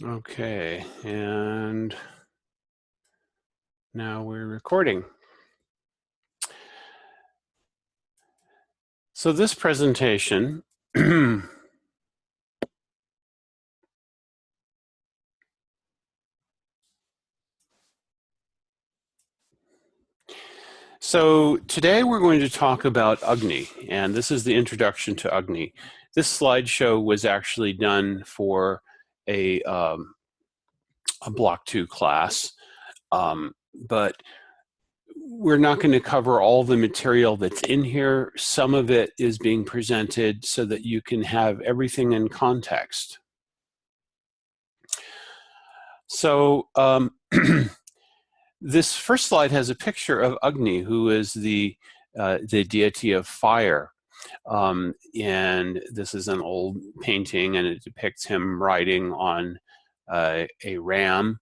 Okay, and now we're recording. So this presentation so today we're going to talk about Agni, and this is the introduction to Agni. This slideshow was actually done for a Block 2 class, but we're not going to cover all the material that's in here. Some of it is being presented so that you can have everything in context. So this first slide has a picture of Agni, who is the deity of fire. And this is an old painting, and it depicts him riding on a ram.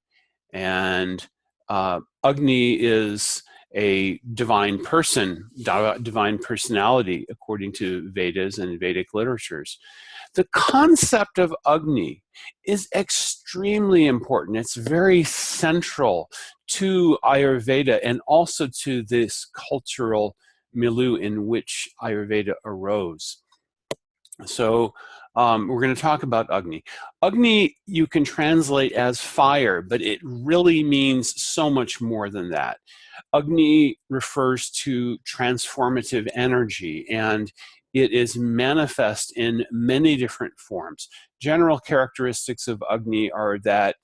And Agni is a divine person, divine personality, according to Vedas and Vedic literatures. The concept of Agni is extremely important. It's very central to Ayurveda and also to this cultural milieu in which Ayurveda arose. So we're going to talk about Agni. Agni you can translate as fire, but it really means so much more than that. Agni refers to transformative energy, and it is manifest in many different forms. General characteristics of Agni are that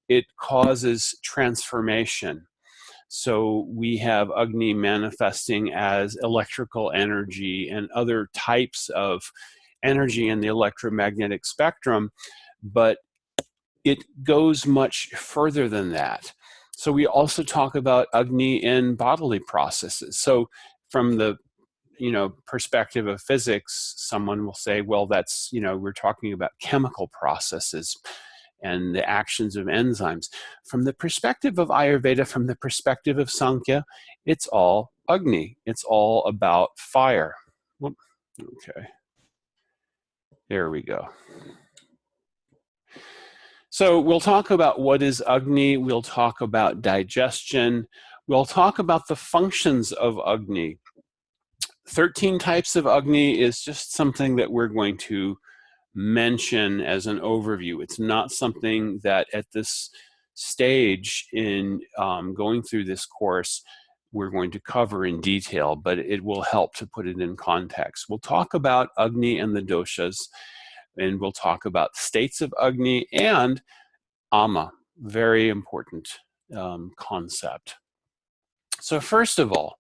it causes transformation. So we have Agni manifesting as electrical energy and other types of energy in the electromagnetic spectrum, but it goes much further than that. So we also talk about Agni in bodily processes. So from the perspective of physics, someone will say, well, that's, we're talking about chemical processes and the actions of enzymes. From the perspective of Ayurveda, from the perspective of Sankhya, it's all Agni. It's all about fire. Whoop. Okay. There we go. So we'll talk about what is Agni. We'll talk about digestion. We'll talk about the functions of Agni. 13 types of Agni is just something that we're going to mention as an overview. It's not something that at this stage in going through this course we're going to cover in detail, but it will help to put it in context. We'll talk about Agni and the doshas, and we'll talk about states of Agni and Ama, very important concept. So first of all,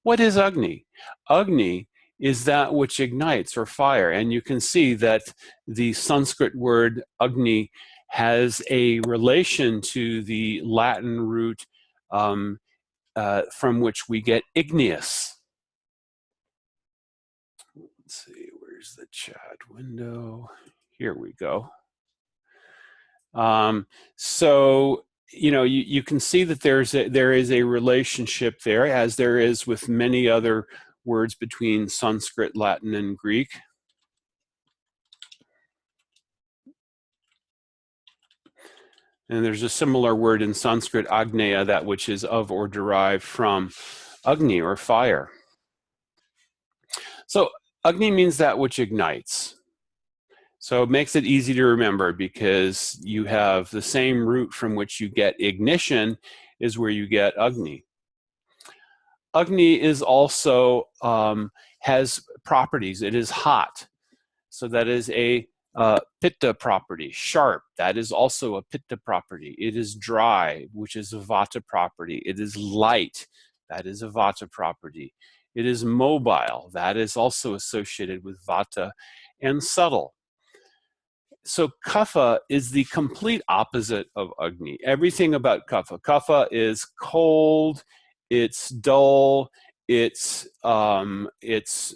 what is Agni? Agni is that which ignites, or fire. And you can see that the Sanskrit word Agni has a relation to the Latin root from which we get igneous. Let's see, where's the chat window? Here we go. So you can see that there is a relationship there, as there is with many other words between Sanskrit, Latin, and Greek. And there's a similar word in Sanskrit, Agneya, that which is of or derived from Agni, or fire. So Agni means that which ignites. So it makes it easy to remember because you have the same root from which you get ignition is where you get Agni. Agni is also has properties. It is hot. So that is a pitta property. Sharp, that is also a pitta property. It is dry, which is a vata property. It is light, that is a vata property. It is mobile, that is also associated with vata, and subtle. So kapha is the complete opposite of Agni. Everything about kapha. Kapha is cold, it's dull, it's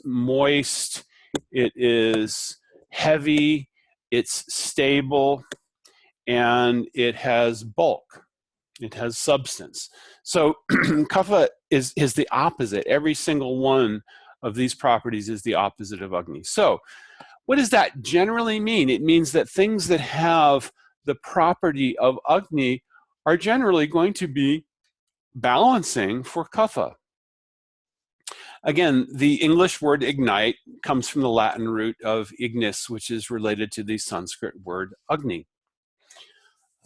moist, it is heavy, it's stable, and it has bulk. It has substance. So kapha is the opposite. Every single one of these properties is the opposite of Agni. So what does that generally mean? It means that things that have the property of Agni are generally going to be balancing for Kapha. Again, the English word ignite comes from the Latin root of ignis, which is related to the Sanskrit word Agni.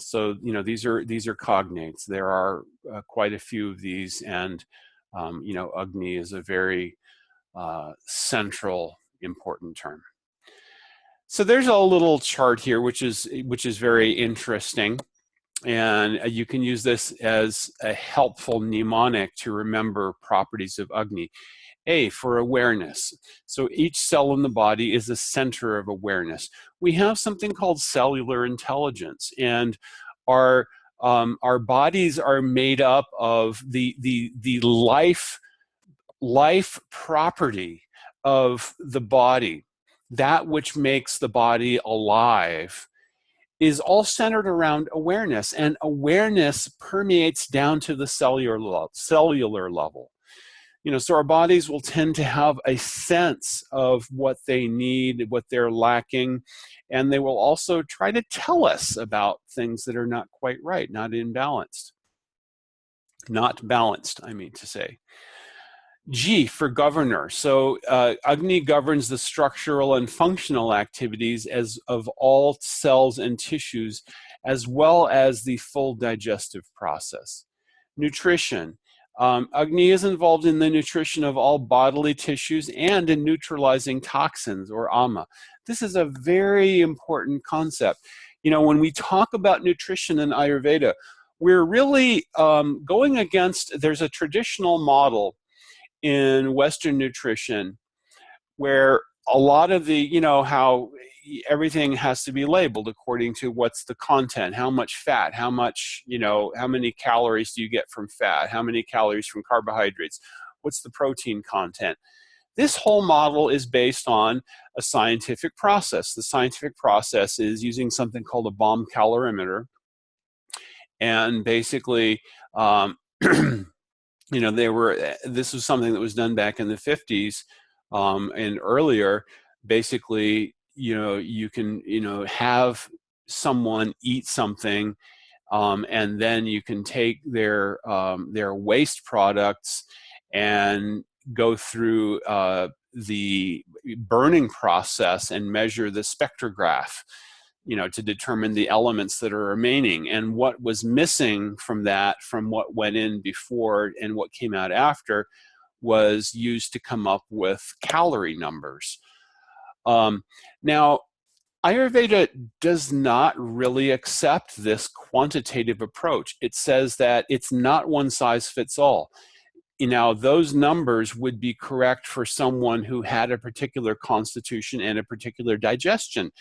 So, you know, these are cognates. There are quite a few of these, and you know, Agni is a very central, important term. So there's a little chart here, which is very interesting, and you can use this as a helpful mnemonic to remember properties of Agni. A, for awareness. So each cell in the body is a center of awareness. We have something called cellular intelligence, and our bodies are made up of the life property of the body. That which makes the body alive is all centered around awareness, and awareness permeates down to the cellular level. You know, so our bodies will tend to have a sense of what they need, what they're lacking, and they will also try to tell us about things that are not quite right, not balanced, I mean to say. G for governor. So Agni governs the structural and functional activities of all cells and tissues, as well as the full digestive process. Nutrition. Agni is involved in the nutrition of all bodily tissues and in neutralizing toxins, or ama. This is a very important concept. You know, when we talk about nutrition in Ayurveda, we're really going against, there's a traditional model in Western nutrition where a lot of the, you know, how everything has to be labeled according to what's the content, how much fat, how much, you know, how many calories do you get from fat, how many calories from carbohydrates, what's the protein content. This whole model is based on a scientific process. The scientific process is using something called a bomb calorimeter, and basically you know, this was something that was done back in the 50s and earlier. Basically, you know, you can, you know, have someone eat something, and then you can take their waste products and go through the burning process and measure the spectrograph, you know, to determine the elements that are remaining, and what was missing from that, from what went in before and what came out after, was used to come up with calorie numbers. Now, Ayurveda does not really accept this quantitative approach. It says that it's not one size fits all. You know, those numbers would be correct for someone who had a particular constitution and a particular digestion.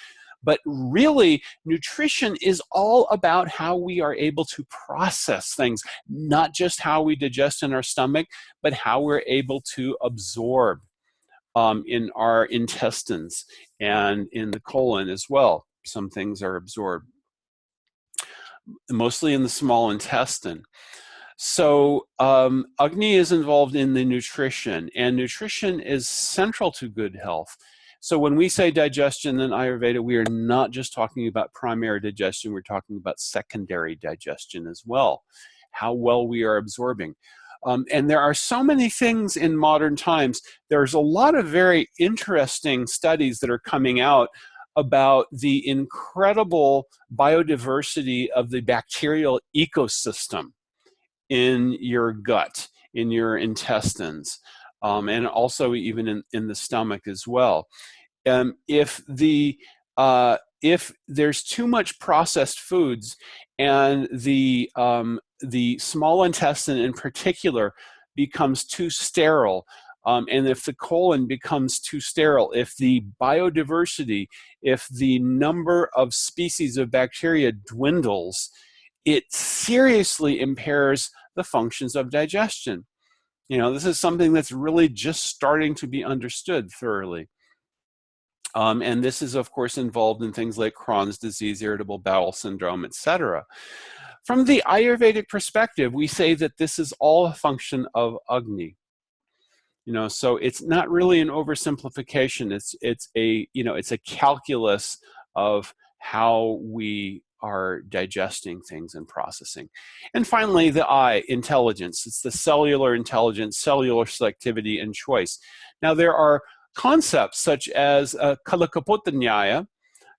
But really, nutrition is all about how we are able to process things, not just how we digest in our stomach, but how we're able to absorb in our intestines and in the colon as well. Some things are absorbed, mostly in the small intestine. So Agni is involved in the nutrition, and nutrition is central to good health. So when we say digestion in Ayurveda, we are not just talking about primary digestion, we're talking about secondary digestion as well, how well we are absorbing. And there are so many things in modern times. There's a lot of very interesting studies that are coming out about the incredible biodiversity of the bacterial ecosystem in your gut, in your intestines, and also even in the stomach as well. If there's too much processed foods, and the small intestine in particular becomes too sterile, and if the colon becomes too sterile, if the biodiversity, if the number of species of bacteria dwindles, it seriously impairs the functions of digestion. You know, this is something that's really just starting to be understood thoroughly. And this is, of course, involved in things like Crohn's disease, irritable bowel syndrome, etc. From the Ayurvedic perspective, we say that this is all a function of Agni. You know, so it's not really an oversimplification. It's a, you know, it's a calculus of how we are digesting things and processing. And finally, the I, intelligence. It's the cellular intelligence, cellular selectivity, and choice. Now, there are concepts such as Kalakapotanyaya.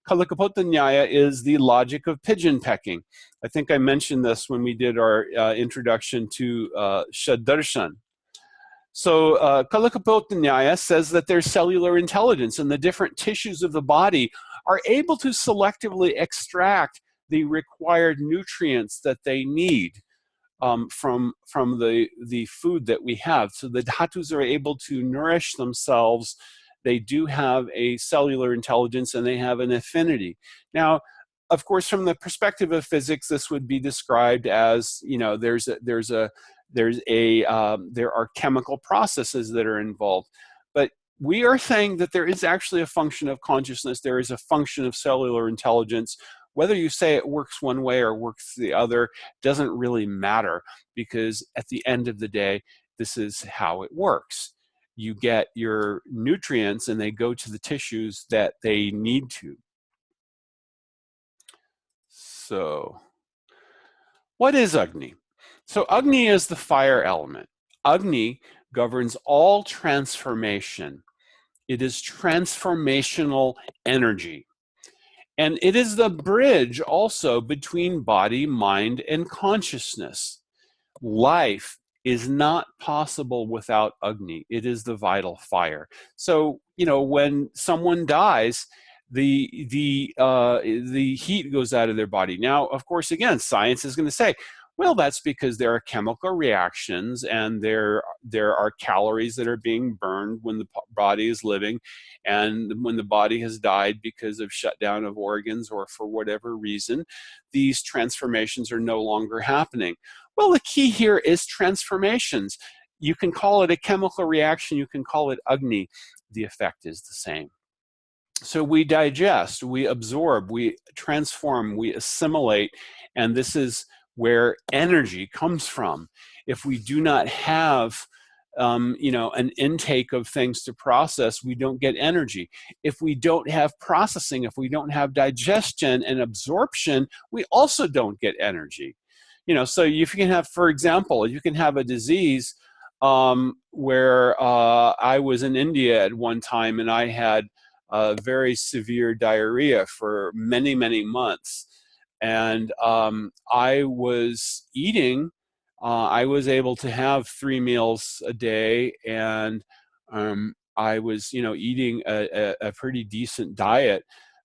Kalakapotanyaya is the logic of pigeon pecking. I think I mentioned this when we did our introduction to Shadarshan. So Kalakapotanyaya says that there's cellular intelligence, and the different tissues of the body are able to selectively extract the required nutrients that they need from the food that we have. So the dhatus are able to nourish themselves. They do have a cellular intelligence, and they have an affinity. Now, of course, from the perspective of physics, this would be described as, you know, there are chemical processes that are involved. But we are saying that there is actually a function of consciousness. There is a function of cellular intelligence. Whether you say it works one way or works the other doesn't really matter, because at the end of the day, this is how it works. You get your nutrients and they go to the tissues that they need to. So, what is Agni? So Agni is the fire element. Agni governs all transformation. It is transformational energy. And it is the bridge also between body, mind, and consciousness. Life is not possible without Agni. It is the vital fire. So, you know, when someone dies, the heat goes out of their body. Now, of course, again, science is going to say, well, that's because there are chemical reactions, and there are calories that are being burned when the body is living, and when the body has died because of shutdown of organs or for whatever reason, these transformations are no longer happening. Well, the key here is transformations. You can call it a chemical reaction, you can call it Agni. The effect is the same. So we digest, we absorb, we transform, we assimilate, and this is where energy comes from. If we do not have you know, an intake of things to process, we don't get energy. If we don't have processing, if we don't have digestion and absorption, we also don't get energy. You know, so if you can have, for example, you can have a disease where I was in India at one time, and I had very severe diarrhea for many, many months. And I was eating, I was able to have 3 meals a day, and I was, you know, eating a pretty decent diet,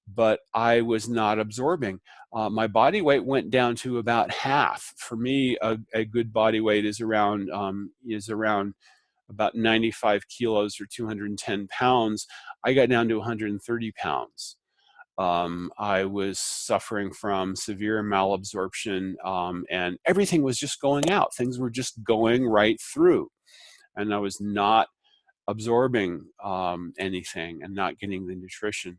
but I was not absorbing. My body weight went down to about half. For me, a good body weight is around about 95 kilos or 210 pounds. I got down to 130 pounds. I was suffering from severe malabsorption, and everything was just going out. Things were just going right through, and I was not absorbing anything and not getting the nutrition.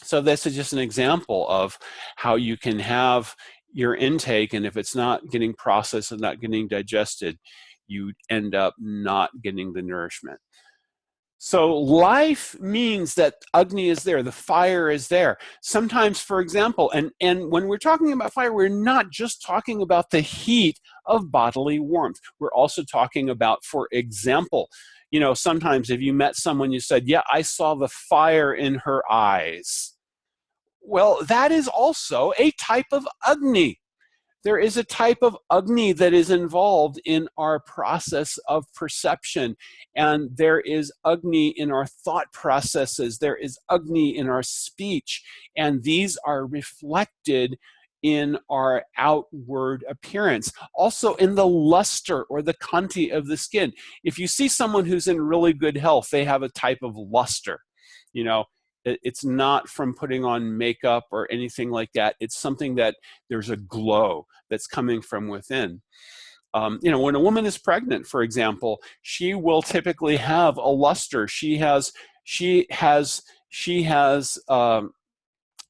So this is just an example of how you can have your intake, and if it's not getting processed and not getting digested, you end up not getting the nourishment. So life means that Agni is there, the fire is there. Sometimes, for example, and when we're talking about fire, we're not just talking about the heat of bodily warmth. We're also talking about, for example, you know, sometimes if you met someone, you said, yeah, I saw the fire in her eyes. Well, that is also a type of Agni. There is a type of Agni that is involved in our process of perception. And there is Agni in our thought processes. There is Agni in our speech. And these are reflected in our outward appearance. Also in the luster or the kanti of the skin. If you see someone who's in really good health, they have a type of luster. You know, it's not from putting on makeup or anything like that. It's something that there's a glow that's coming from within. You know, when a woman is pregnant, for example, she will typically have a luster. She has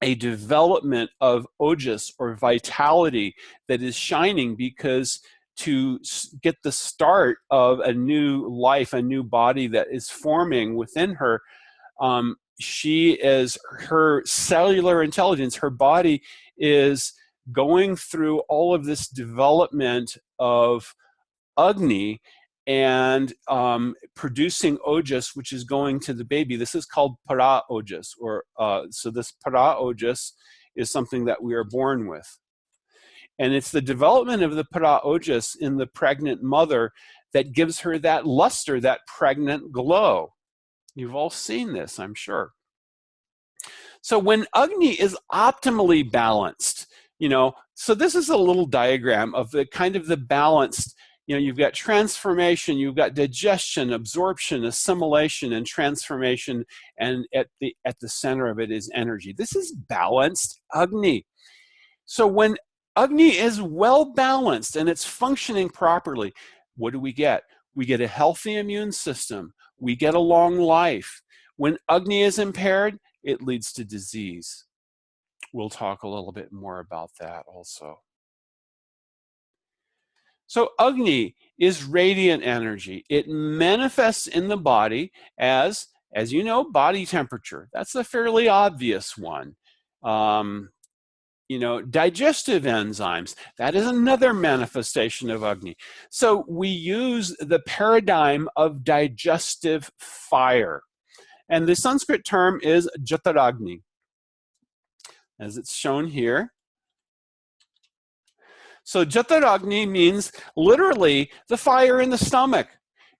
a development of ojas or vitality that is shining, because to get the start of a new life, a new body that is forming within her, she is, her cellular intelligence, her body is going through all of this development of Agni and producing ojas, which is going to the baby. This is called para ojas, or so this para ojas is something that we are born with. And it's the development of the para ojas in the pregnant mother that gives her that luster, that pregnant glow. You've all seen this, I'm sure. So when Agni is optimally balanced, so this is a little diagram of the kind of the balanced, you've got transformation, you've got digestion, absorption, assimilation, and transformation, and at the center of it is energy. This is balanced Agni. So when Agni is well balanced and it's functioning properly, what do we get? We get a healthy immune system. We get a long life. When Agni is impaired, it leads to disease. We'll talk a little bit more about that also. So Agni is radiant energy. It manifests in the body as you know, body temperature. That's a fairly obvious one. Digestive enzymes, that is another manifestation of Agni. So we use the paradigm of digestive fire. And the Sanskrit term is Jataragni, as it's shown here. So Jataragni means literally the fire in the stomach.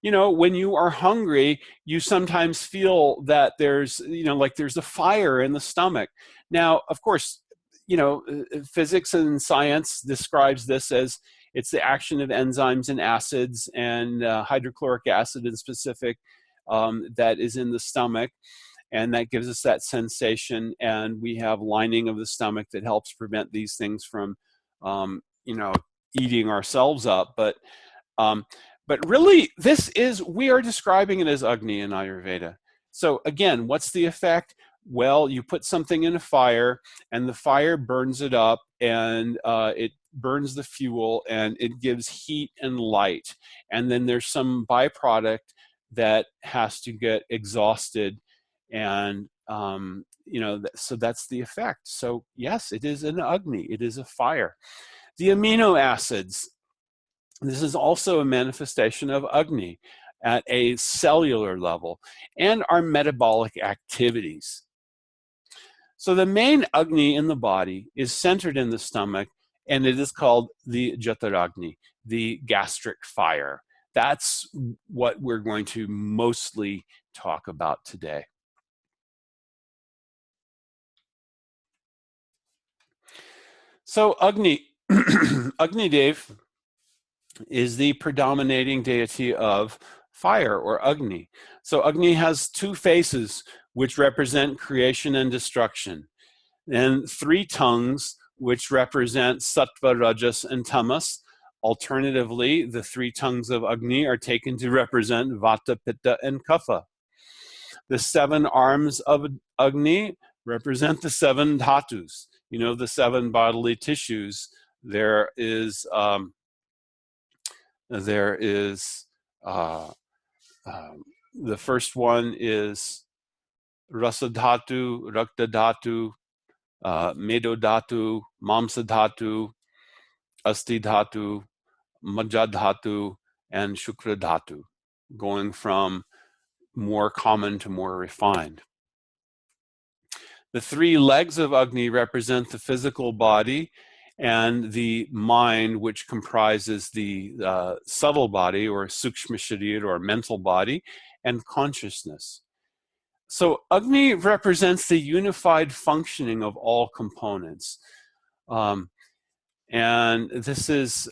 When you are hungry, you sometimes feel that there's, like there's a fire in the stomach. Now, of course, physics and science describes this as it's the action of enzymes and acids and hydrochloric acid in specific that is in the stomach. And that gives us that sensation. And we have lining of the stomach that helps prevent these things from, eating ourselves up. But really, we are describing it as Agni in Ayurveda. So again, what's the effect? Well, you put something in a fire and the fire burns it up and it burns the fuel and it gives heat and light. And then there's some byproduct that has to get exhausted. And, so that's the effect. So yes, it is an Agni. It is a fire. The amino acids, this is also a manifestation of Agni at a cellular level, and our metabolic activities. So the main Agni in the body is centered in the stomach, and it is called the Jataragni, the gastric fire. That's what we're going to mostly talk about today. So Agni, Agni Dev is the predominating deity of fire, or Agni. So Agni has two faces, which represent creation and destruction, and three tongues, which represent sattva, rajas, and tamas. Alternatively, the three tongues of Agni are taken to represent vata, pitta, and kapha. The seven arms of Agni represent the seven dhatus, the seven bodily tissues. There is the first one is rasa dhatu, rakta dhatu, medo dhatu, mamsa dhatu, asti dhatu, majja dhatu, and shukra dhatu, going from more common to more refined. The three legs of Agni represent the physical body and the mind, which comprises the subtle body, or sukshma sharir, or mental body, and consciousness. So Agni represents the unified functioning of all components. And this is,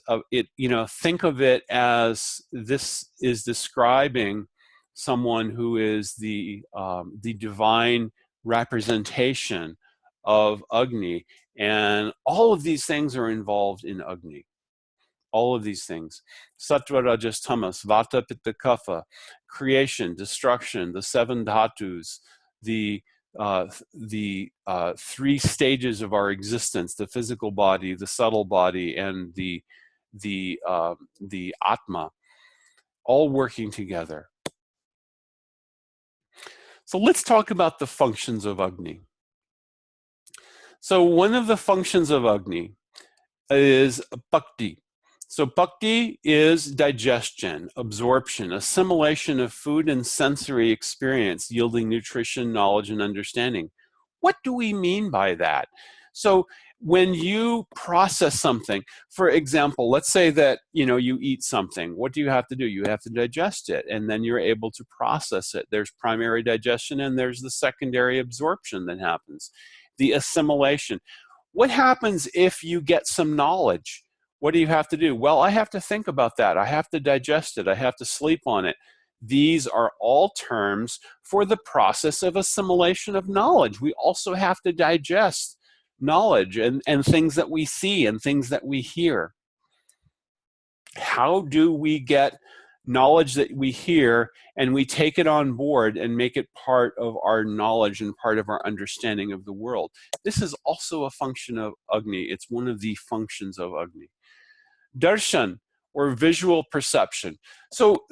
think of it as this is describing someone who is the divine representation of Agni. And all of these things are involved in Agni. All of these things. Sattva, rajas, tamas, vata, pitta, kapha, creation, destruction, the seven dhatus, the three stages of our existence: the physical body, the subtle body, and the Atma, all working together. So let's talk about the functions of Agni. So one of the functions of Agni is bhakti. So bhakti is digestion, absorption, assimilation of food and sensory experience, yielding nutrition, knowledge, and understanding. What do we mean by that? So when you process something, for example, let's say that you eat something, what do you have to do? You have to digest it, and then you're able to process it. There's primary digestion, and there's the secondary absorption that happens, the assimilation. What happens if you get some knowledge? What do you have to do? Well, I have to think about that. I have to digest it. I have to sleep on it. These are all terms for the process of assimilation of knowledge. We also have to digest knowledge and things that we see and things that we hear. How do we get knowledge that we hear and we take it on board and make it part of our knowledge and part of our understanding of the world? This is also a function of Agni. It's one of the functions of Agni. Darshan, or visual perception. So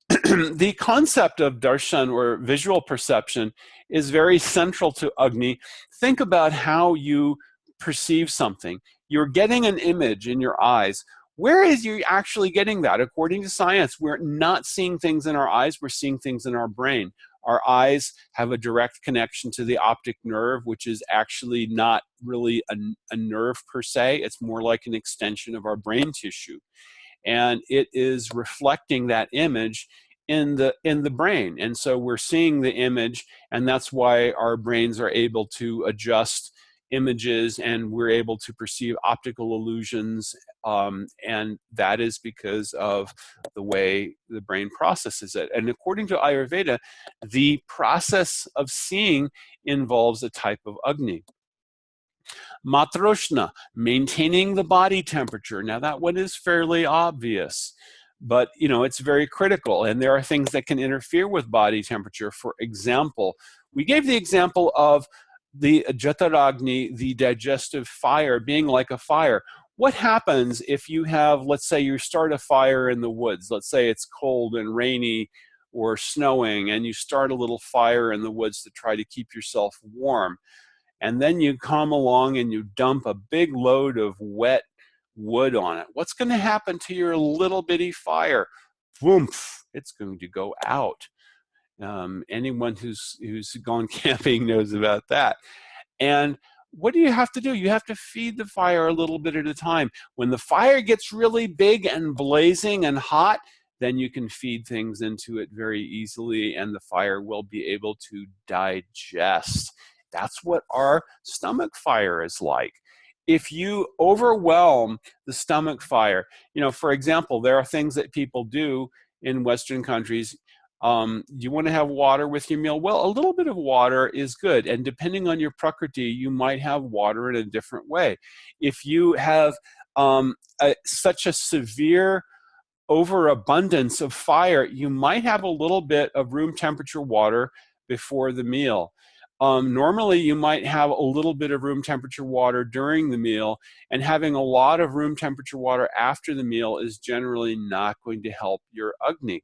the concept of darshan, or visual perception, is very central to Agni. Think about how you perceive something. You're getting an image in your eyes. Where is you actually getting that? According to science, we're not seeing things in our eyes, we're seeing things in our brain. Our eyes have a direct connection to the optic nerve, which is actually not really a nerve per se. It's more like an extension of our brain tissue. And it is reflecting that image in the brain. And so we're seeing the image, and that's why our brains are able to adjust images, and we're able to perceive optical illusions, and that is because of the way the brain processes it. And according to Ayurveda, the process of seeing involves a type of Agni. Matroshna, maintaining the body temperature. Now that one is fairly obvious, but it's very critical, and there are things that can interfere with body temperature. For example, we gave the example of the Jataragni, the digestive fire, being like a fire. What happens if you have, let's say you start a fire in the woods, let's say it's cold and rainy or snowing, and you start a little fire in the woods to try to keep yourself warm. And then you come along and you dump a big load of wet wood on it. What's going to happen to your little bitty fire? Boom, it's going to go out. Anyone who's gone camping knows about that. And what do you have to do? You have to feed the fire a little bit at a time. When the fire gets really big and blazing and hot, then you can feed things into it very easily, and the fire will be able to digest. That's what our stomach fire is like. If you overwhelm the stomach fire, for example, there are things that people do in Western countries. You want to have water with your meal? Well, a little bit of water is good. And depending on your prakriti, you might have water in a different way. If you have such a severe overabundance of fire, you might have a little bit of room temperature water before the meal. Normally, you might have a little bit of room temperature water during the meal, and having a lot of room temperature water after the meal is generally not going to help your Agni.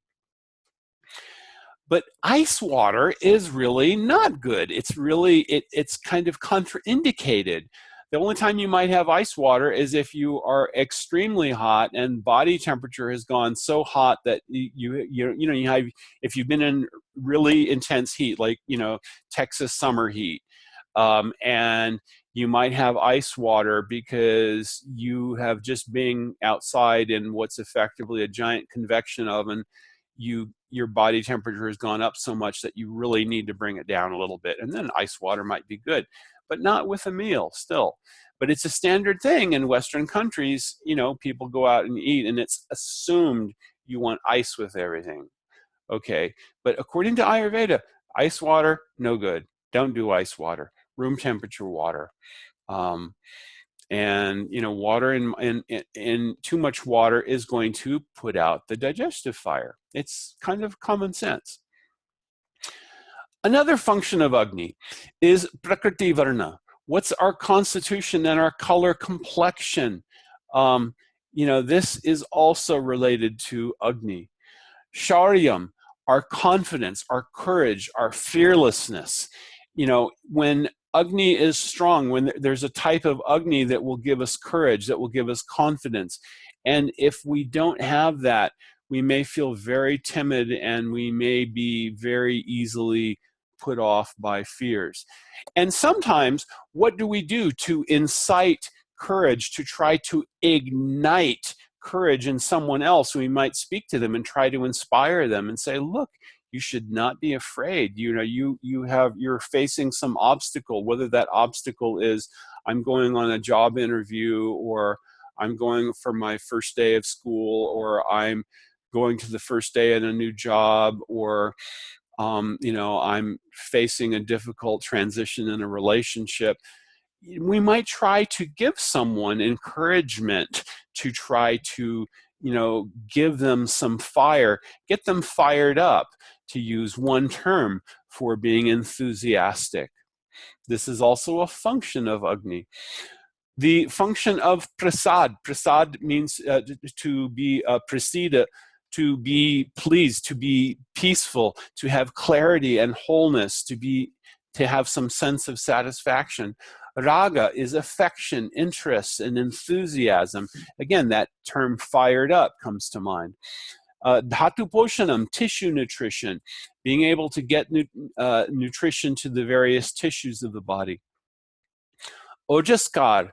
But ice water is really not good. It's kind of contraindicated. The only time you might have ice water is if you are extremely hot and body temperature has gone so hot that if you've been in really intense heat, like Texas summer heat, and you might have ice water because you have just been outside in what's effectively a giant convection oven. Your body temperature has gone up so much that you really need to bring it down a little bit, and then ice water might be good, but not with a meal still. But it's a standard thing in Western countries. People go out and eat, and it's assumed you want ice with everything. Okay, but according to Ayurveda, ice water, no good. Don't do ice water. Room temperature water. And water in too much water is going to put out the digestive fire. It's kind of common sense. Another function of Agni is Prakriti Varna. What's our constitution and our color complexion? This is also related to Agni. Sharyam, our confidence, our courage, our fearlessness. When Agni is strong, when there's a type of Agni that will give us courage, that will give us confidence. And if we don't have that, we may feel very timid and we may be very easily put off by fears. And sometimes, what do we do to incite courage, to try to ignite courage in someone else? We might speak to them and try to inspire them and say, look, you should not be afraid. You're facing some obstacle, whether that obstacle is I'm going on a job interview, or I'm going for my first day of school, or I'm going to the first day at a new job, or I'm facing a difficult transition in a relationship. We might try to give someone encouragement, to try to give them some fire, get them fired up, to use one term for being enthusiastic. This is also a function of Agni. The function of prasad. Prasad means to be prasida, to be pleased, to be peaceful, to have clarity and wholeness, to have some sense of satisfaction. Raga is affection, interest, and enthusiasm. Again, that term fired up comes to mind. Dhatu poshanam, tissue nutrition, being able to get nutrition to the various tissues of the body. Ojaskar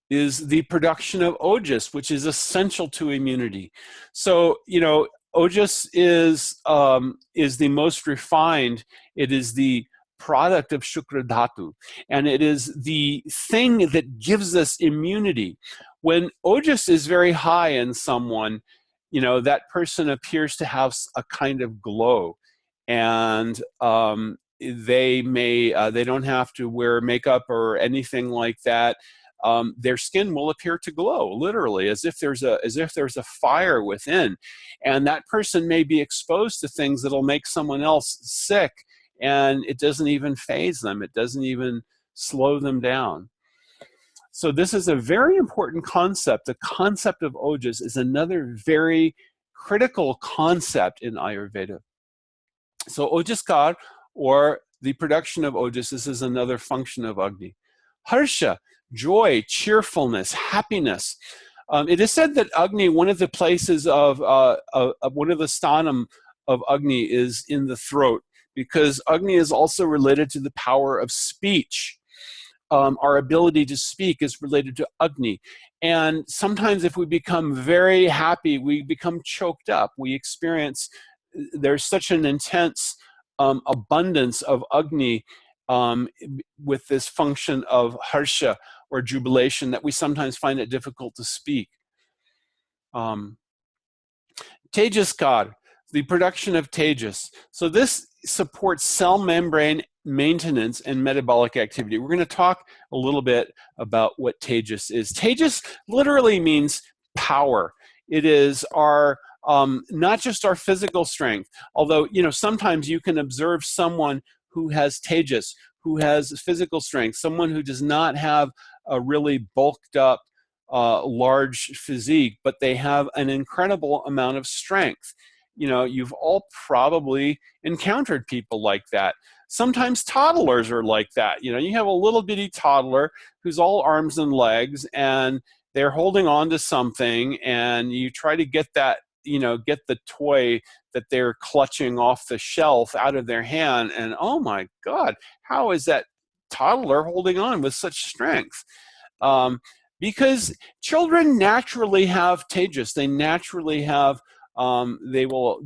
is the production of ojas, which is essential to immunity. So, ojas is the most refined. It is the product of Shukra Dhatu, and it is the thing that gives us immunity. When ojas is very high in someone, that person appears to have a kind of glow, and they don't have to wear makeup or anything like that. Their skin will appear to glow, literally, as if there's a fire within, and that person may be exposed to things that'll make someone else sick, and it doesn't even faze them. It doesn't even slow them down. So this is a very important concept. The concept of ojas is another very critical concept in Ayurveda. So ojaskar, or the production of ojas, this is another function of Agni. Harsha, joy, cheerfulness, happiness. It is said that Agni, one of the places of one of the sthanam of Agni is in the throat, because Agni is also related to the power of speech. Our ability to speak is related to Agni. And sometimes if we become very happy, we become choked up. There's such an intense abundance of Agni with this function of harsha, or jubilation, that we sometimes find it difficult to speak. Tejaskar, the production of tejas. So this supports cell membrane maintenance and metabolic activity. We're going to talk a little bit about what tejas is. Tejas literally means power. It is our not just our physical strength, although sometimes you can observe someone who has tejas, who has physical strength, someone who does not have a really bulked up large physique, but they have an incredible amount of strength. You've all probably encountered people like that. Sometimes toddlers are like that. You have a little bitty toddler who's all arms and legs, and they're holding on to something, and you try to get that, get the toy that they're clutching off the shelf out of their hand, and oh my God, how is that toddler holding on with such strength? Because children naturally have tejas. They naturally have they will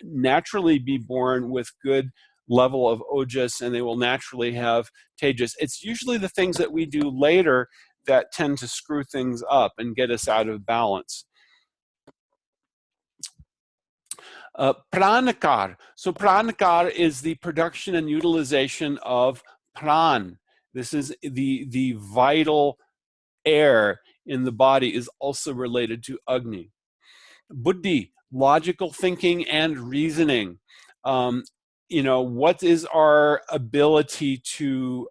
naturally be born with good level of ojas, and they will naturally have tejas. It's usually the things that we do later that tend to screw things up and get us out of balance. Pranakar. So pranakar is the production and utilization of pran. This is the vital air in the body, is also related to Agni. Buddhi, logical thinking and reasoning. What is our ability to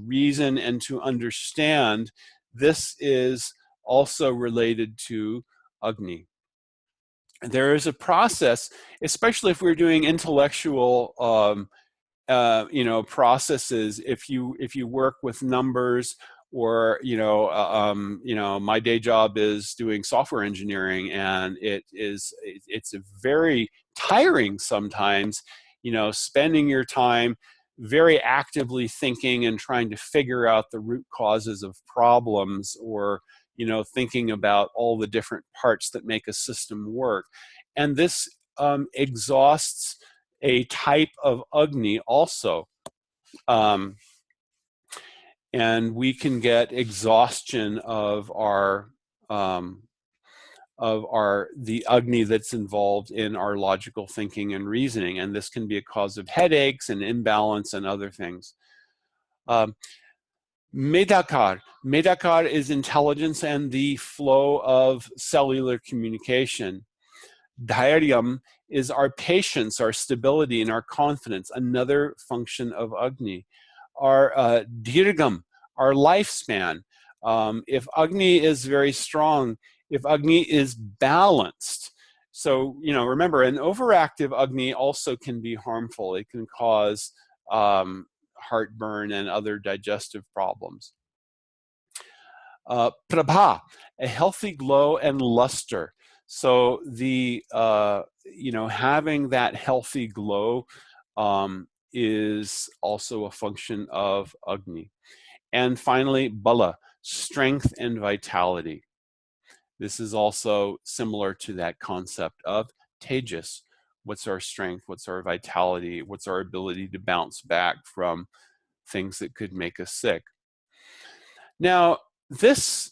reason and to understand? This is also related to Agni. there is a process, especially if we're doing intellectual processes. If you work with numbers, or my day job is doing software engineering, and it's a very tiring sometimes, spending your time very actively thinking and trying to figure out the root causes of problems, or thinking about all the different parts that make a system work. And this exhausts a type of Agni also. And we can get exhaustion of the Agni that's involved in our logical thinking and reasoning. And this can be a cause of headaches and imbalance and other things. Medakar. Medakar is intelligence and the flow of cellular communication. Dhairyam is our patience, our stability, and our confidence, another function of Agni. Our Dirgam, our lifespan. If Agni is very strong, if Agni is balanced, so, remember, an overactive Agni also can be harmful. It can cause heartburn and other digestive problems. Prabha, a healthy glow and luster. So the having that healthy glow is also a function of Agni. And finally, Bala, strength and vitality. This is also similar to that concept of Tejas. What's our strength? What's our vitality? What's our ability to bounce back from things that could make us sick? Now, this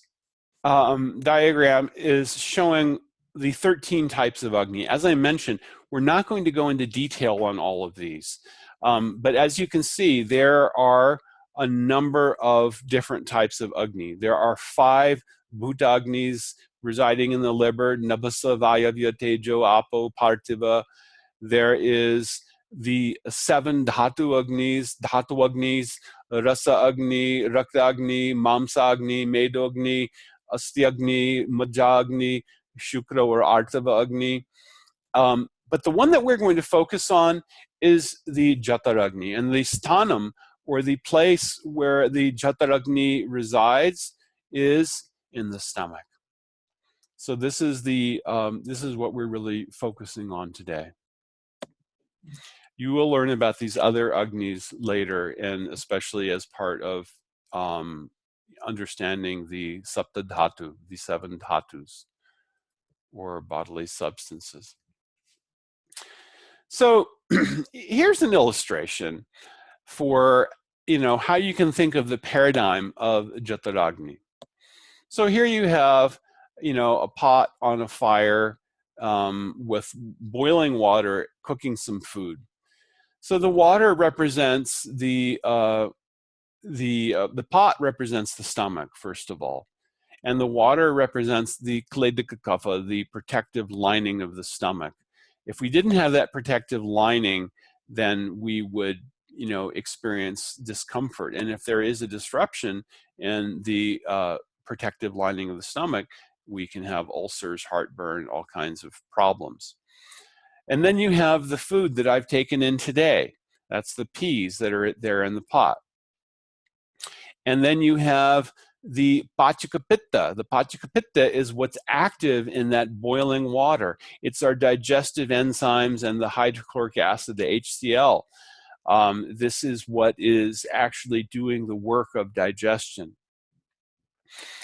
diagram is showing the 13 types of Agni. As I mentioned, we're not going to go into detail on all of these. But as you can see, there are a number of different types of Agni. There are 5 Bhutagnis residing in the liver: Nabhasa, Vayavya, Tejo, Apo, Parthiva. There is the 7 Dhatu Agnis, Rasa Agni, Rakta Agni, Mamsa Agni, Medo Agni, Asti Agni, Majja Agni, Shukra or Artava Agni. But the one that we're going to focus on is the Jataragni. And the sthanam, or the place where the Jataragni resides, is in the stomach. So this is what we're really focusing on today. You will learn about these other Agnis later, and especially as part of understanding the Sapta Dhatu, the 7 Dhatus, or bodily substances. So here's an illustration for how you can think of the paradigm of Jataragni. So here you have a pot on a fire with boiling water, cooking some food. So the water represents the pot represents the stomach, first of all. And the water represents the kledika kapha, the protective lining of the stomach. If we didn't have that protective lining, then we would, experience discomfort. And if there is a disruption in the protective lining of the stomach, we can have ulcers, heartburn, all kinds of problems. And then you have the food that I've taken in today. That's the peas that are there in the pot. And then you have the Pachakapitta. The Pachakapitta is what's active in that boiling water. It's our digestive enzymes and the hydrochloric acid, the HCl. This is what is actually doing the work of digestion.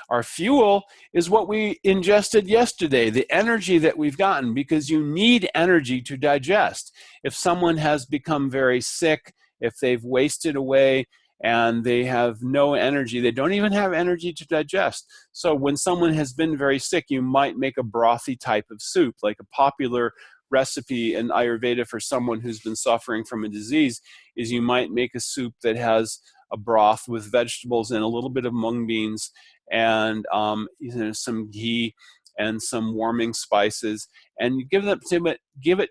Our fuel is what we ingested yesterday, the energy that we've gotten, because you need energy to digest. If someone has become very sick, if they've wasted away, and they have no energy, they don't even have energy to digest. So when someone has been very sick, you might make a brothy type of soup. Like a popular recipe in Ayurveda for someone who's been suffering from a disease is you might make a soup that has a broth with vegetables and a little bit of mung beans and some ghee and some warming spices, and you give it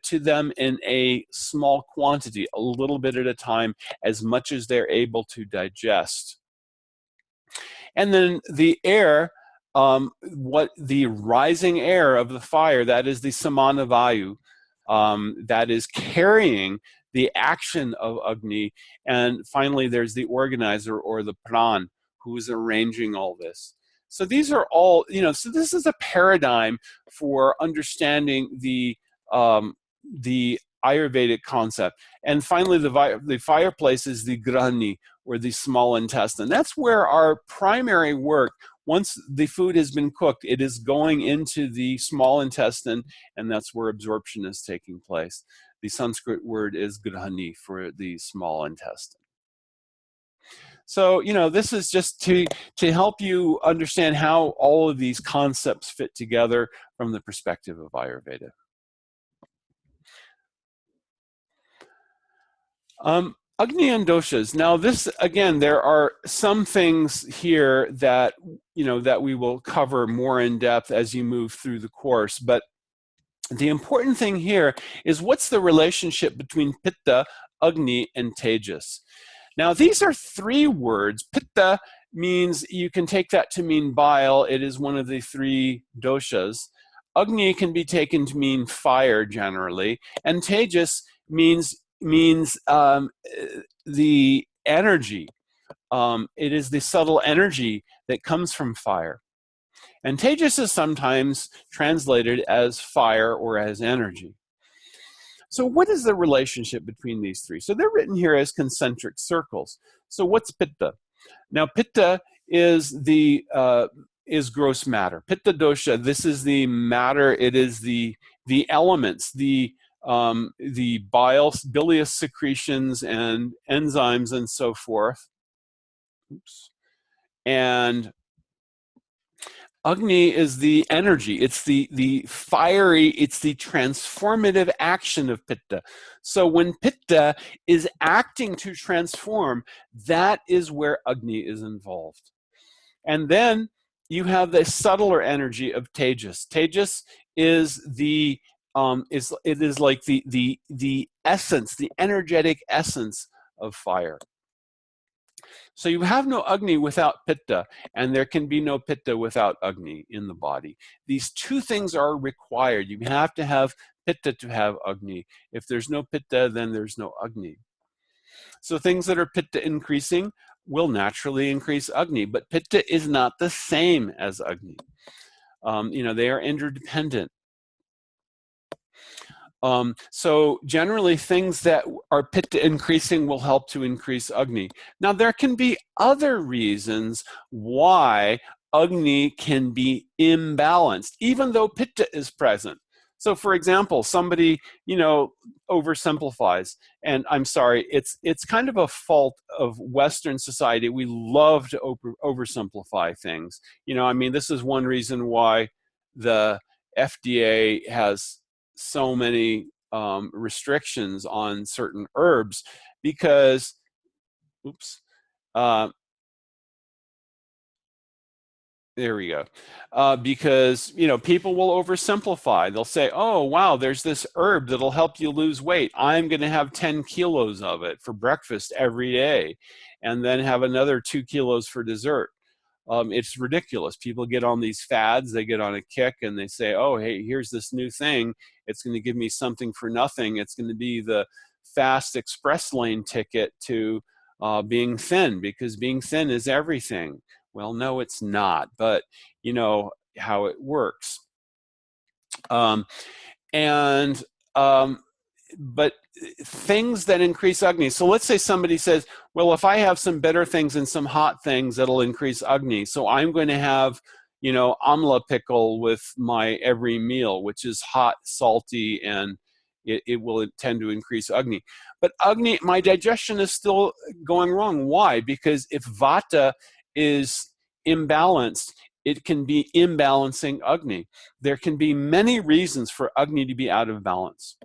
to them in a small quantity, a little bit at a time, as much as they're able to digest. And then the air what the rising air of the fire, that is the samana vayu, that is carrying the action of Agni. And finally, there's the organizer, or the pran, who is arranging all this. So these are all, so this is a paradigm for understanding the Ayurvedic concept. And finally, the fireplace is the grani, or the small intestine. That's where our primary work, once the food has been cooked, it is going into the small intestine, and that's where absorption is taking place. The Sanskrit word is grani for the small intestine. So, this is just to help you understand how all of these concepts fit together from the perspective of Ayurveda. Agni and doshas. Now, this, again, there are some things here that, that we will cover more in depth as you move through the course. But the important thing here is, what's the relationship between Pitta, Agni, and Tejas? Now, these are three words. Pitta means, you can take that to mean bile. It is one of the three doshas. Agni can be taken to mean fire generally. And Tejas means the energy. It is the subtle energy that comes from fire. And Tejas is sometimes translated as fire or as energy. So what is the relationship between these three? So they're written here as concentric circles. So what's Pitta? Now, Pitta is is gross matter. Pitta dosha, this is the matter. It is the elements, the bilious secretions and enzymes and so forth. Oops. And Agni is the energy. It's the fiery, it's the transformative action of Pitta. So when Pitta is acting to transform, that is where Agni is involved. And then you have the subtler energy of Tejas. Tejas is it is like the essence, the energetic essence of fire. So you have no Agni without Pitta, and there can be no Pitta without Agni in the body. These two things are required. You have to have Pitta to have Agni. If there's no Pitta, then there's no Agni. So things that are Pitta increasing will naturally increase Agni, but Pitta is not the same as Agni. They are interdependent. So generally, things that are Pitta increasing will help to increase Agni. Now, there can be other reasons why Agni can be imbalanced, even though Pitta is present. So, for example, somebody, oversimplifies, and I'm sorry, it's kind of a fault of Western society. We love to oversimplify things. This is one reason why the FDA has so many restrictions on certain herbs, because, there we go. Because, people will oversimplify. They'll say, oh, wow, there's this herb that'll help you lose weight. I'm going to have 10 kilos of it for breakfast every day, and then have another 2 kilos for dessert. It's ridiculous. People get on these fads, they get on a kick, and they say, oh, hey, here's this new thing. It's going to give me something for nothing. It's going to be the fast express lane ticket to being thin, because being thin is everything. Well, no, it's not, but you know how it works. But things that increase Agni. So let's say somebody says, well, if I have some bitter things and some hot things, that'll increase Agni. So I'm going to have, amla pickle with my every meal, which is hot, salty, and it will tend to increase Agni. But Agni, my digestion is still going wrong. Why? Because if Vata is imbalanced, it can be imbalancing Agni. There can be many reasons for Agni to be out of balance.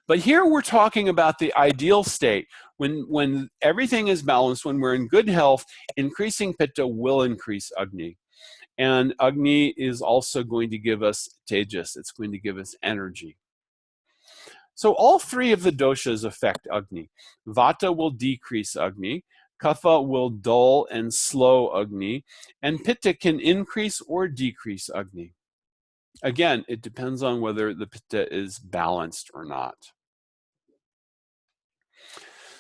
But here we're talking about the ideal state. When everything is balanced, when we're in good health, increasing Pitta will increase Agni. And Agni is also going to give us Tejas. It's going to give us energy. So all three of the doshas affect Agni. Vata will decrease Agni. Kapha will dull and slow Agni, and Pitta can increase or decrease Agni. Again, it depends on whether the Pitta is balanced or not.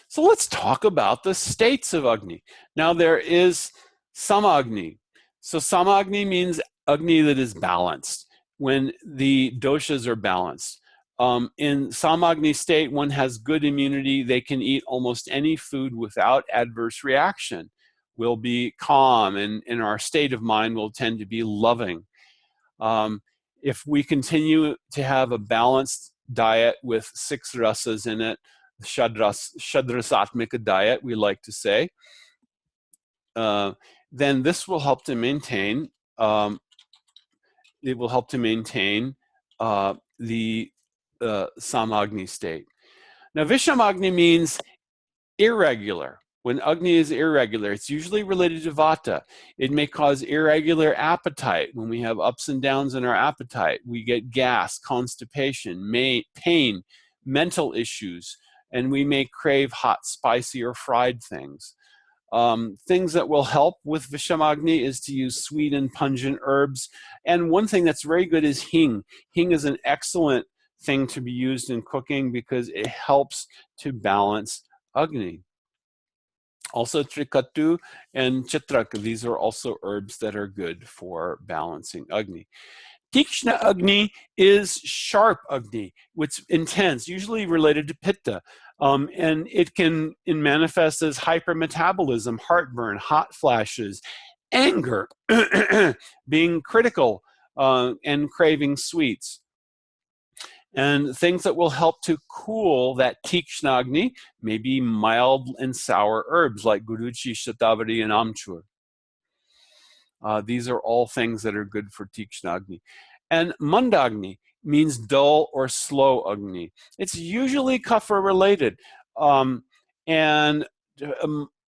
So let's talk about the states of Agni. Now there is Samagni. So Samagni means Agni that is balanced, when the doshas are balanced. In Samagni state, one has good immunity. They can eat almost any food without adverse reaction. We'll be calm, and in our state of mind will tend to be loving. If we continue to have a balanced diet with 6 rasas in it, shadrasatmika diet, we like to say, then this will help to maintain, it will help to maintain the Samagni state. Now, Vishamagni means irregular. When Agni is irregular, it's usually related to Vata. It may cause irregular appetite. When we have ups and downs in our appetite, we get gas, constipation, pain, mental issues, and we may crave hot, spicy, or fried things. Things that will help with Vishamagni is to use sweet and pungent herbs. And one thing that's very good is hing. Hing is an excellent thing to be used in cooking because it helps to balance Agni. Also, Trikatu and Chitrak, these are also herbs that are good for balancing Agni. Tikshna Agni is sharp Agni, which is intense, usually related to Pitta. And it can manifest as hypermetabolism, heartburn, hot flashes, anger, being critical, and craving sweets. And things that will help to cool that Tikshnagni may be mild and sour herbs like Guruchi, Shatavari, and Amchur. These are all things that are good for Tikshnagni. And Mandagni means dull or slow Agni. It's usually Kapha related. And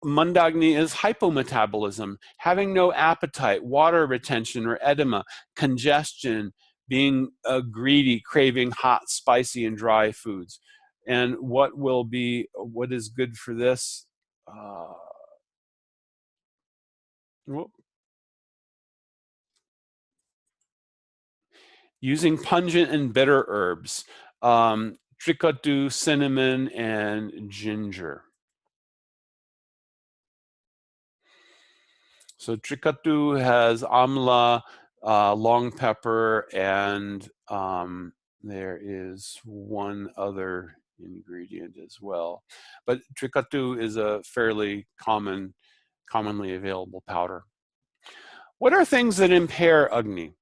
Mandagni is hypometabolism, having no appetite, water retention or edema, congestion, being greedy, craving hot, spicy, and dry foods. And what is good for this? Using pungent and bitter herbs, trikatu, cinnamon, and ginger. So trikatu has amla, long pepper, and there is one other ingredient as well. But trikatu is a fairly commonly available powder. What are things that impair Agni?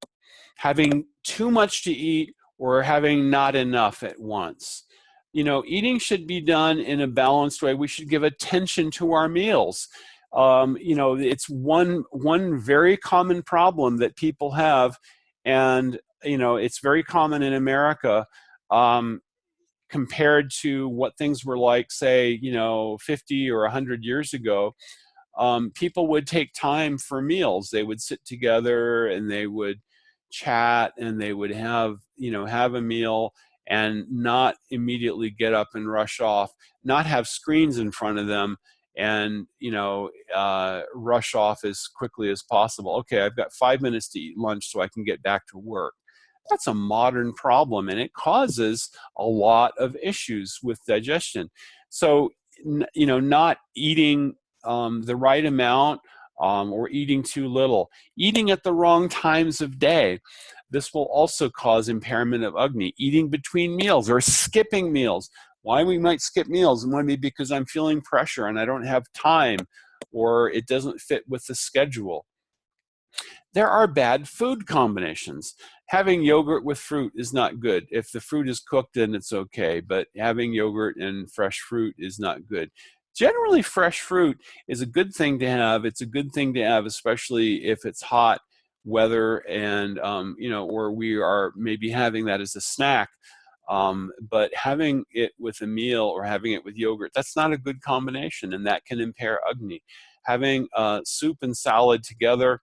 Having too much to eat or having not enough at once. You know, eating should be done in a balanced way. We should give attention to our meals. You know, it's one very common problem that people have, and you know, it's very common in America compared to what things were like, say, you know, 50 or 100 years ago. People would take time for meals. They would sit together and they would chat and they would have a meal and not immediately get up and rush off, not have screens in front of them and rush off as quickly as possible. Okay, I've got 5 minutes to eat lunch so I can get back to work. That's a modern problem, and it causes a lot of issues with digestion. So not eating the right amount or eating too little, eating at the wrong times of day. This will also cause impairment of Agni. Eating between meals or skipping meals. Why we might skip meals? It might be because I'm feeling pressure and I don't have time, or it doesn't fit with the schedule. There are bad food combinations. Having yogurt with fruit is not good. If the fruit is cooked, then it's okay, but having yogurt and fresh fruit is not good. Generally, fresh fruit is a good thing to have. It's a good thing to have, especially if it's hot weather and, or we are maybe having that as a snack. But having it with a meal or having it with yogurt, that's not a good combination, and that can impair Agni. Having soup and salad together,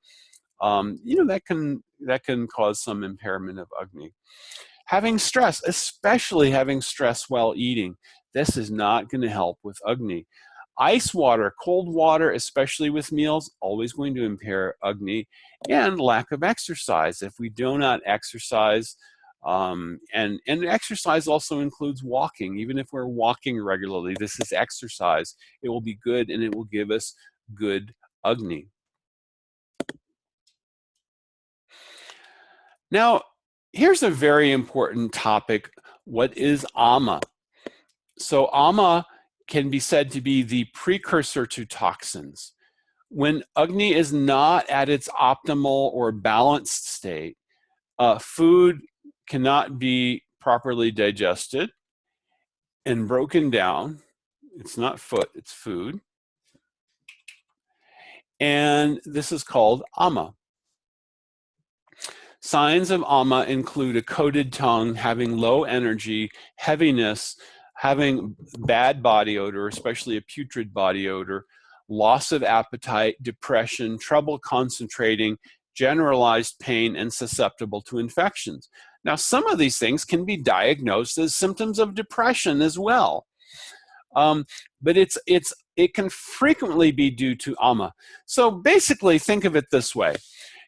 that can cause some impairment of Agni. Having stress, especially having stress while eating, this is not going to help with Agni. Ice water, cold water, especially with meals, always going to impair Agni. And lack of exercise. If we do not exercise, and exercise also includes walking. Even if we're walking regularly, this is exercise. It will be good and it will give us good Agni. Now, here's a very important topic. What is Ama? So Ama can be said to be the precursor to toxins. When Agni is not at its optimal or balanced state, food cannot be properly digested and broken down. It's not foot, it's food. And this is called Ama. Signs of Ama include a coated tongue, having low energy, heaviness, having bad body odor, especially a putrid body odor, loss of appetite, depression, trouble concentrating, generalized pain, and susceptible to infections. Now, some of these things can be diagnosed as symptoms of depression as well. But it can frequently be due to Ama. So basically, think of it this way.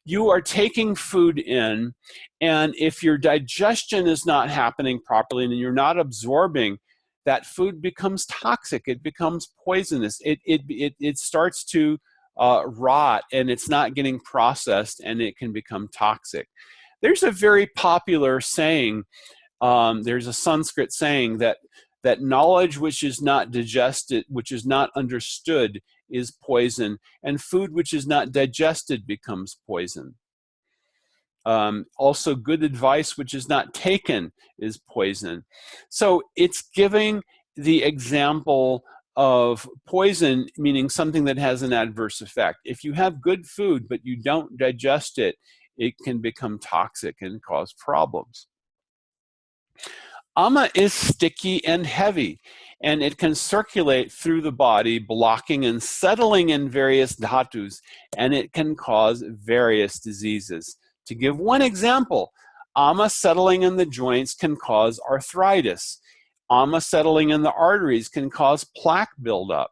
You are taking food in, and if your digestion is not happening properly and you're not absorbing, that food becomes toxic. It becomes poisonous. It starts to rot, and it's not getting processed, and it can become toxic. There's a very popular saying, there's a Sanskrit saying that knowledge which is not digested, which is not understood, is poison, and food which is not digested becomes poison. Also, good advice which is not taken is poison. So it's giving the example of poison, meaning something that has an adverse effect. If you have good food but you don't digest it, it can become toxic and cause problems. Ama is sticky and heavy, and it can circulate through the body, blocking and settling in various dhatus, and it can cause various diseases. To give one example, Ama settling in the joints can cause arthritis. Ama settling in the arteries can cause plaque buildup.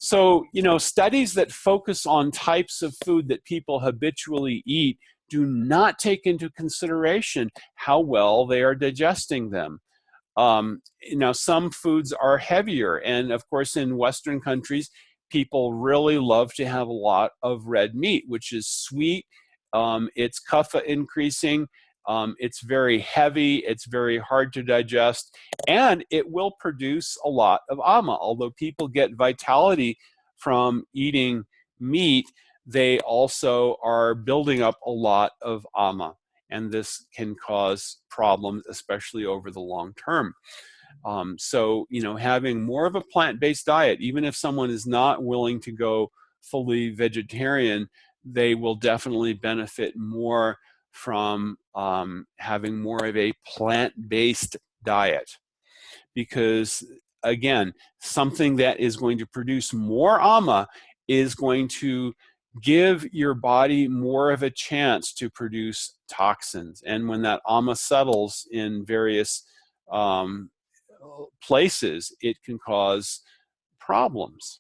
So, studies that focus on types of food that people habitually eat do not take into consideration how well they are digesting them. Some foods are heavier, and of course in Western countries, people really love to have a lot of red meat, which is sweet, it's kapha increasing, it's very heavy, it's very hard to digest, and it will produce a lot of Ama. Although people get vitality from eating meat, they also are building up a lot of Ama, and this can cause problems, especially over the long term. So, having more of a plant-based diet, even if someone is not willing to go fully vegetarian, they will definitely benefit more from having more of a plant-based diet. Because, again, something that is going to produce more Ama is going to give your body more of a chance to produce toxins. And when that Ama settles in various places, it can cause problems.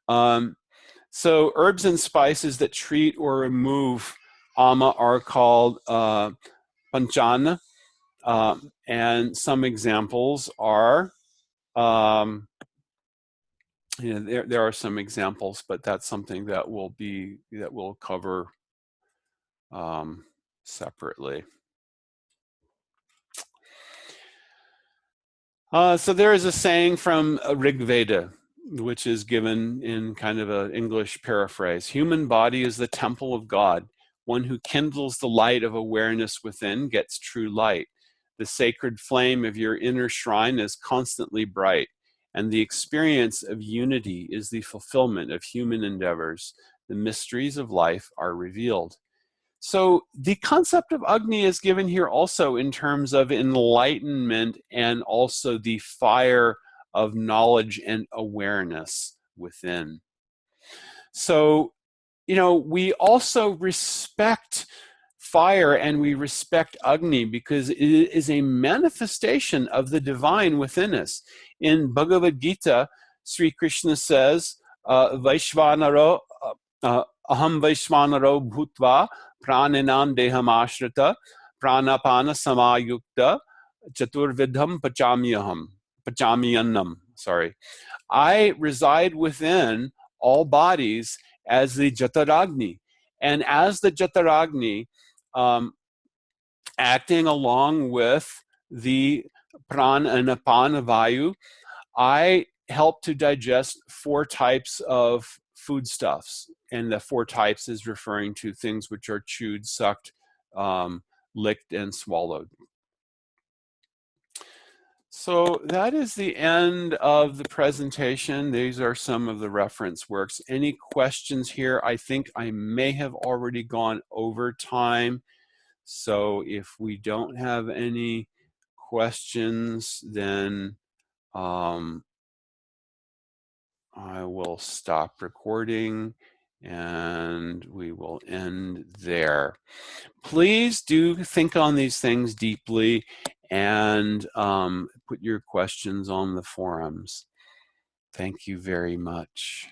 So herbs and spices that treat or remove Ama are called panchana, and some examples are, there are some examples, but that's something that we'll cover separately. So there is a saying from Rig Veda, which is given in kind of an English paraphrase. Human body is the temple of God. One who kindles the light of awareness within gets true light. The sacred flame of your inner shrine is constantly bright, and the experience of unity is the fulfillment of human endeavors. The mysteries of life are revealed. So the concept of Agni is given here also in terms of enlightenment and also the fire of knowledge and awareness within. So, we also respect fire and we respect Agni because it is a manifestation of the divine within us. In Bhagavad Gita, Sri Krishna says, Vaishvanaro, aham Vaishvanaro bhutva praninam deham ashrita pranapana samayukta chaturvidham pachamyanam. Sorry. I reside within all bodies as the Jataragni. And as the Jataragni, acting along with the Prana and Apana Vayu, I help to digest 4 types of foodstuffs. And the 4 types is referring to things which are chewed, sucked, licked, and swallowed. So that is the end of the presentation. These are some of the reference works. Any questions here? I think I may have already gone over time. So if we don't have any questions, then I will stop recording and we will end there. Please do think on these things deeply and put your questions on the forums. Thank you very much.